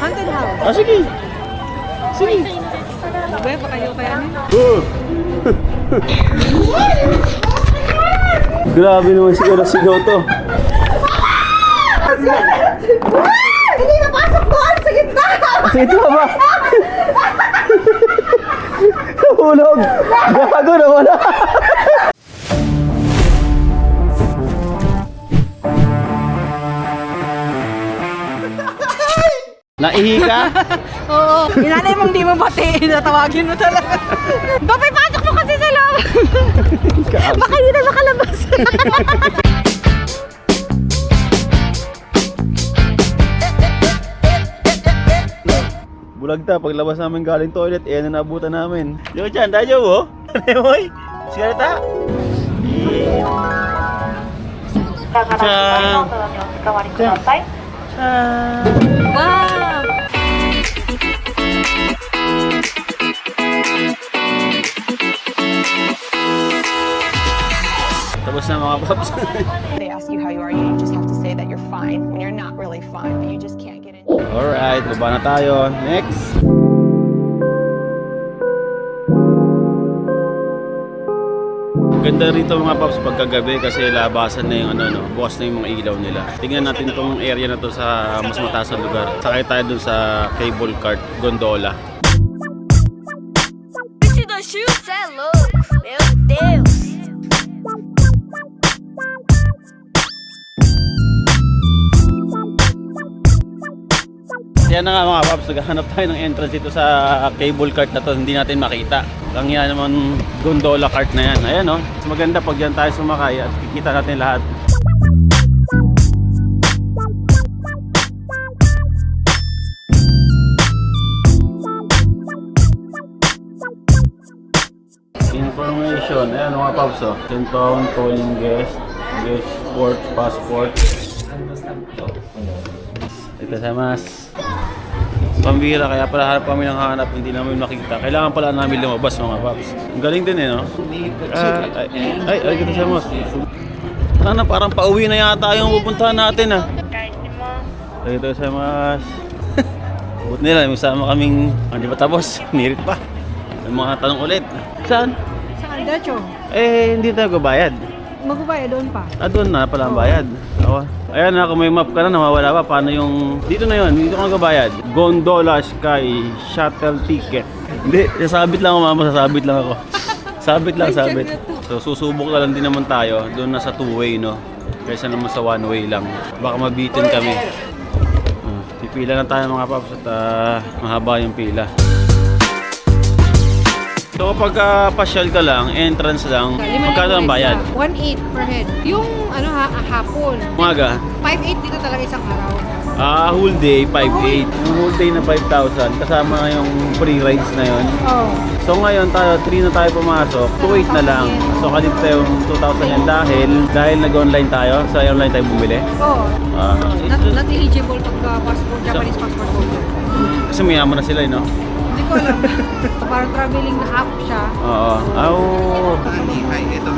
Haunted house. Ah, sige. Sige. Ba, baka yung kaya niya. Grabe naman sigaw to. Hindi napasok doon sa gitna! Sa ito ba? Nahulog! Gago na wala! Naihi ka? Oo. Inanay mong di mo pati. Natawagin mo talaga. Babay, pasok mo kasi sa loob. Baka yun na makalabas. Bulagta, paglabas namin galing toilet, na naabutan namin. Yo, Chan, tayo mo? Nemoy? Sigareta? Chan! Chan! Wow! Tapos na mga paps. They ask you how you are, you just have to say that you're fine when you're not really fine, but you just can't get in. Alright, baba na tayo. Next! Ganda rito mga paps pagkagabi kasi labasan na yung bukas na yung mga ilaw nila. Tingnan natin tong area na to sa mas mataas na lugar. Sakay tayo dun sa cable cart gondola. Meu Deus! Yan na nga mga paps, naghahanap tayo ng entrance dito sa cable cart na to, hindi natin makita. Lang yan naman gondola cart na yan. Ayan o, mas maganda pag yan tayo sumakay at kikita natin lahat. Information, ayan mga paps o. Tintown, calling guest, port, passport. Ito sa mas pambira, kaya pala hanap kami ng hanap, hindi namin makita. Kailangan pala namin lumabas mga paps. Ang galing din no? Ay, ito sa mas. Sana parang pauwi na yata yung pupuntahan natin Ay, ito sa mas. Buti nila, may sama kaming, hindi pa tapos, nirit pa. May mga tanong ulit. Saan? Saan? Dacho? Hindi tayo gabayad. Magubaya doon pa. Doon na pala ang bayad. Ayan na, kung may map ka na, nawawala pa. Paano yung... Dito na yun, dito ka nagbabayad. Gondola Sky Shuttle Ticket. Hindi, sasabit lang ako mama, sasabit lang ako. Sabit lang, sabit. So susubok na lang din naman tayo. Doon na sa two-way, no? Kaysa naman sa one-way lang. Baka mabitin kami. Pipila na tayo mga paps at mahaba yung pila. So kapag pasyal ka lang, entrance lang, magkano ang bayad? 1.8 per head. Yung hapon. Umaga? 5.8 dito talaga isang araw. Whole day, 5.8. Yung whole day na 5,000, kasama yung free rides na yun. So ngayon, 3 na tayo pumasok, 2.8 na lang. So kalit tayo yung 2,000 yan dahil nag-online tayo, sa online tayo bumili. Not eligible pagka passport, Japanese passport holder. Kasi mayaman na sila, no? Hindi ko alam. Parang traveling na app siya. Oo.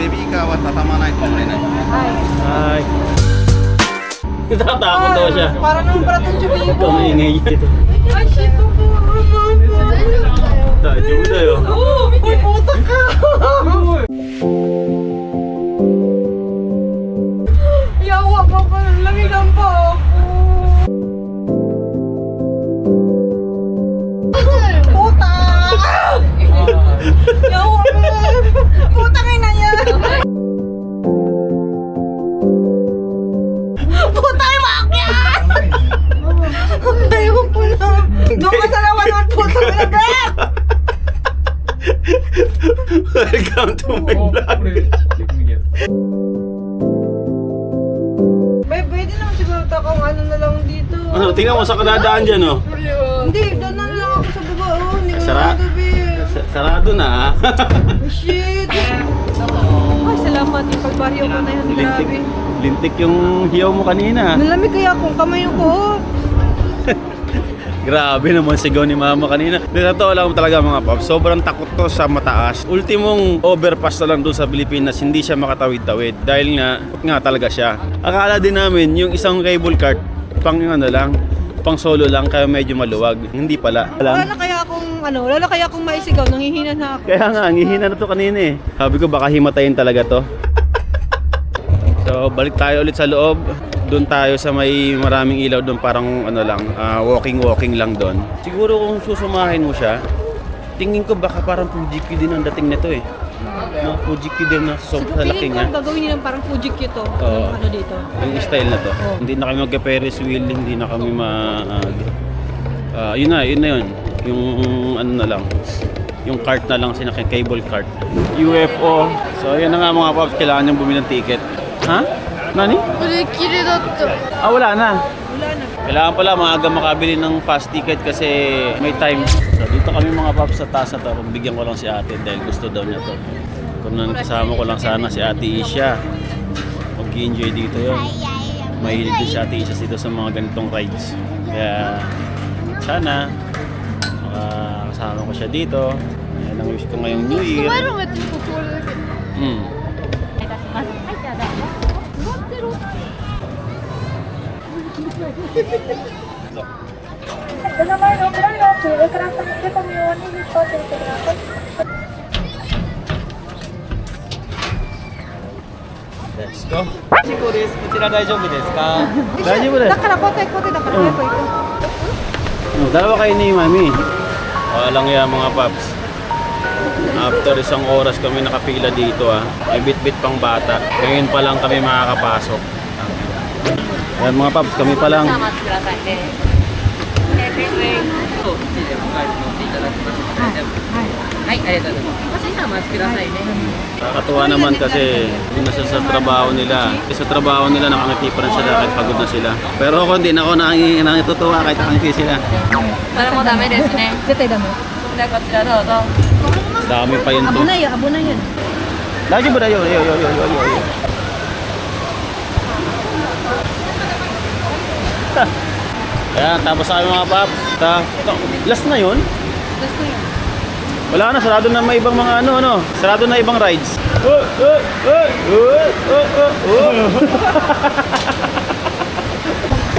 ベビーカーは畳まないと乗れない。 Hi. Natatakot daw siya. Parang naman para itong Jubibo. Ikaw maingay dito. Ay, shit. Tayo mo tayo. Uy, puta ka! Yawa pa pa. Lamigan pa ako. Puta! Yawa pa. Putang ina niya. Puta yung maakyan! Ayaw po na. Doon ka sa naman naman putang ina, Bek! Welcome to my vlog. May pwede naman siguro kung ano na lang dito. Ano, tingnan mo sa kadadaan dyan, oh. Hindi, doon na lang ako sa baba. Oh, hindi ko Sara? na gabi. Sarado na, ha? Oh, shit! Ay, salamat. Ipagbaryo ko na yun. Grabe. Lintik yung hiyaw mo kanina. Malamig kaya kung kamay ko. Grabe naman sigaw ni mama kanina. Totoo lang talaga mga paps, sobrang takot to sa mataas. Ultimong overpass na lang doon sa Pilipinas, hindi siya makatawid-tawid. Dahil nga talaga siya. Akala din namin yung isang cable cart, pang ano lang, Pang solo lang, kaya medyo maluwag. Hindi pala. Wala na kaya akong maisigaw, nanghihina na ako. Kaya nga, ang hihina na to kanina eh. Sabi ko baka himatayin talaga to. So, balik tayo ulit sa loob. Doon tayo sa may maraming ilaw doon, parang ano lang, walking lang doon. Siguro kung susumahin mo siya, tingin ko baka parang Fuji-Q din ang dating nito eh. No, Fuji-Q din na sa laki niya. Feeling ko gagawin nilang parang Fuji-Q to. Oo. Ano dito. Yung style na to. Oo. Hindi na kami magka-Ferris wheel, hindi na kami yun na yun. Yung ano na lang. Yung cart na lang, sinakyan cable cart. UFO. So yun na nga mga paps, kailangan niyang bumili ng ticket. Ha? Nani? Wala na. Wala na. Kailangan pala maaga makabili ng fast ticket kasi may time. So dito kami mga paps sa taas na to. Bigyan ko lang si ate dahil gusto daw niya to. Kung kasama ko lang sana si Ate Isha. Mag-enjoy dito yun. Mahilig din si Ate Isha dito sa mga ganitong rides. Kaya sana makasama ko siya dito. Yan ang wish ko ngayong New Year. Hmm. Let's go. こちら大丈夫ですか？ Daji mo na. Dakara, kote, dakara. Ito. Dalawa kayo ni Mami. Walang yan mga paps. After isang oras kami nakapila dito May bit-bit pang bata. Ngayon pa lang kami makakapasok. Ayan mga paps, kami pa lang. はい、ありがとうございます。少しお待ちくださいね。 Nakakatuwa naman kasi yung nasa sa trabaho nila. Sa trabaho nila nakangiti pa rin sila kahit pagod na sila. Pero ako hindi na ako nakitutuwa kahit nakangiti sila. それもダメですね。 Dito damo. ではこちらどうぞ。 Dami pa yun to. Abo na yan. Daji mo na yun. Ayan, tapos sa mga paps. Last na yun? Wala na, sarado na may ibang mga sarado na ibang rides.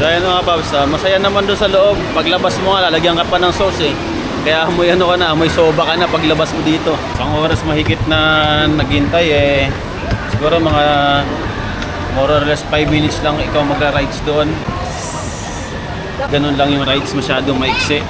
So ayan mga paps, masaya naman doon sa loob. Paglabas mo nga, lalagyan ka pa ng sauce eh. Kaya amoy amoy soba ka na paglabas mo dito. Isang oras mahigit na naghintay siguro mga more or less 5 minutes lang ikaw magra-rides doon. Ganun lang yung rides, masyadong maiksi.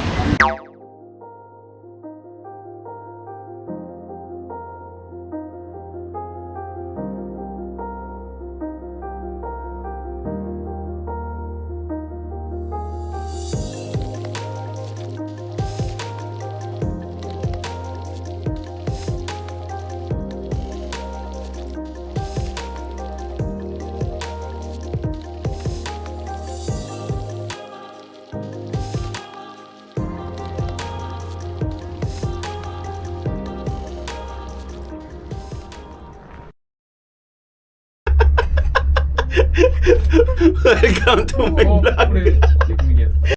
Welcome to my vlog.